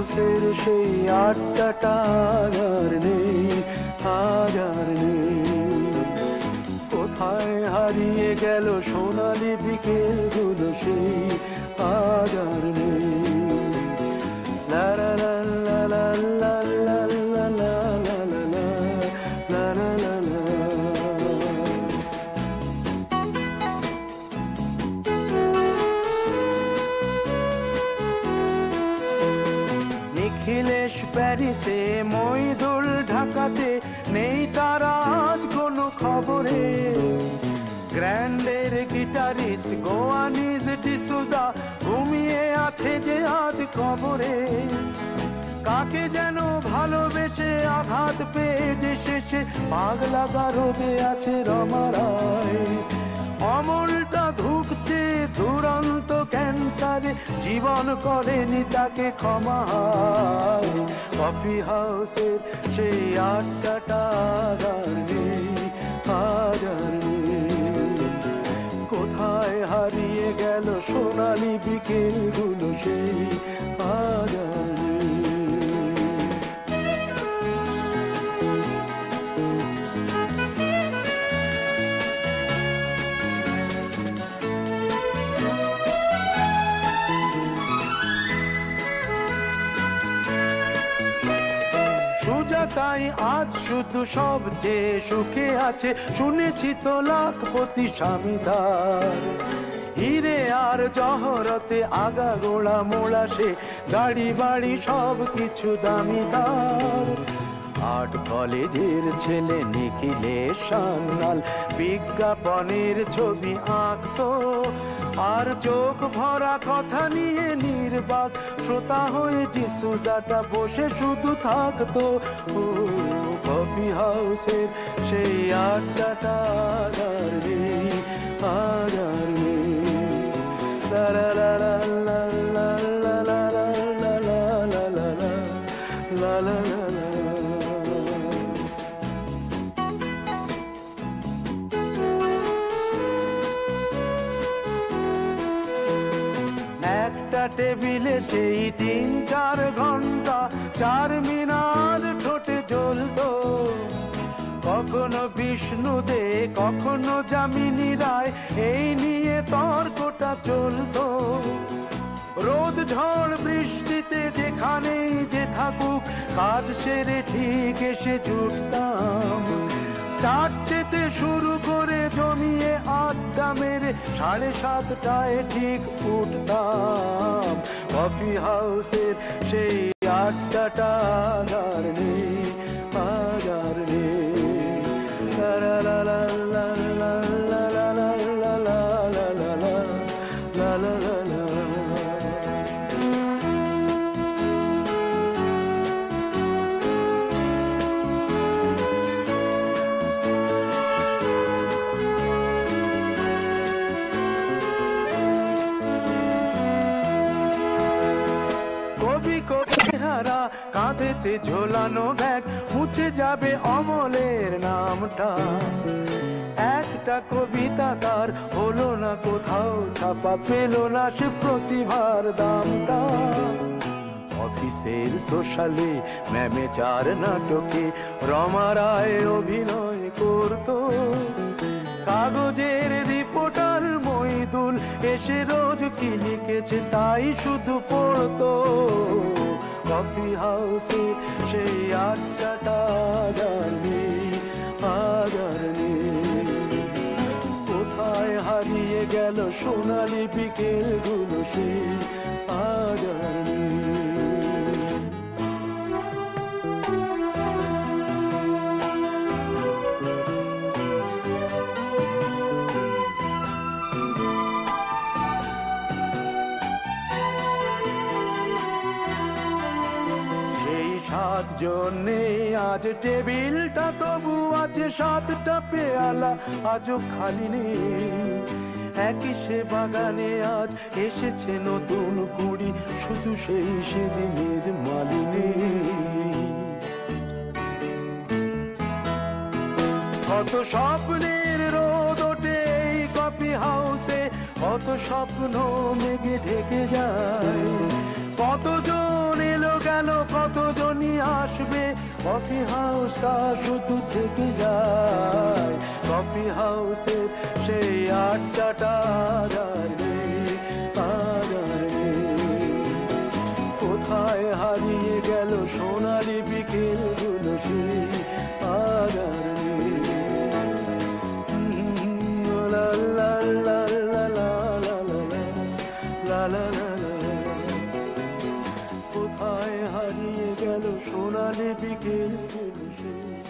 হাউসের সেই আড্ডাটা আর নেই, আজ আর নেই। কোথায় হারিয়ে গেল সোনালি বিকেলগুলো সেই আজ আর নেই। লা লা লা লা লা লা লা লা লা লা লা লা লা লা। নিখিলেশ প্যারিসে, মইদুল ঢাকাতে, নেই তার আজ কোনো খবরে। গ্র্যান্ডের গিটারিস্ট গোয়ানিজ ডিসুজা ঘুমিয়ে আছে যে আজ কবরে। কাকে যেন ভালোবেসে আঘাত পেয়ে যে শেষে পাগলা গারদে আছে রমা রায়। অমলটা ধুকছে দুরন্ত ক্যান্সারে, জীবন করেনি তাকে ক্ষমা। কফি হাউসের সেই আড্ডাটা আর নেই, আজ আর নেই। কোথায় হারিয়ে গেল সোনালি বিকেলগুলো সেই আজ আর নেই। তাই আজ শুধু সবচেয়ে সুখে আছে, শুনেছি তো লাখপতি স্বামীদার। হিরে আর জহরতে আগা গোড়া মোড়া সে, গাড়ি বাড়ি সব কিছু দামি তার। আর্ট কলেজের ছেলে নিখিলেশ সান্যাল বিজ্ঞাপনের ছবি আঁকতো, আর চোখ ভরা কথা নিয়ে নির্বাক শ্রোতা হয়ে ডিসুজাটা বসে শুধু থাকতো। ও কফি হাউসের সেই আড্ডাটা আর নেই, আজ আর নেই। লা লা লা লা লা লা লা লা লা লা লা লা লা লা লা। একটা টেবিলে সেই 3-4 ঘন্টা চারমিনার ঠোঁটে জ্বলতো। কখনো বিষ্ণু দে, কখনো যামিনী রায়, এই নিয়ে তর্কটা চলতো। রোদ ঝড় বৃষ্টিতে যেখানেই যে থাকুক, কাজ সেরে ঠিক এসে জুটতাম। 4টেতে শুরু করে জমিয়ে আড্ডা মেরে 7:30টায় ঠিক উঠতাম। কফি হাউসের সেই আড্ডাটা আর নেই, আজ আর নেই। লা লা লা লা লা লা লা লা লা লা লা লা লা লা লা। কাঁধেতে ঝোলানো ব্যাগ, মুছে যাবে অমলের নামটা। একটা কবিতা তার হলো না কোথাও ছাপা, পেল না সে প্রতিভার দামটা। অফিসের সোশ্যালে ম্যামে 4 নাটকে রমা রায় অভিনয় করতো। কাগজের রিপোর্টার মইদুল এসে রোজ কি লিখেছে তাই শুধু পড়তো। কফি হাউসে সেই আড্ডাটা আর নেই, আজ আর নেই। কোথায় হারিয়ে গেল সোনালি বিকেলগুলো সেই আজ আর নেই। জন্যে আজ টেবিলটা তবু আছে 7টা পেয়ালা আজও খালি নেই। একই সে বাগানে আজ এসেছে নতুন কুড়ি, শুধু সেই সেদিনের মালিনী। কত স্বপ্নের রোদ ওঠে এই কফি হাউসে, কত স্বপ্ন মেঘে ঢেকে যায়। কতজন এলো গেল কতজনই আসবে, কফি হাউসটা শুধু থেকে যায়। কফি হাউসের সেই আড্ডাটা আর নেই, আর নেই। কোথায় হারিয়ে গেল সোনালি বিকেলগুলো সেই আর নেই। লা লা লা লা লা লা লা লা লা লা। কোথায় হারিয়ে গেল সোনালি বিকেলগুলো সেই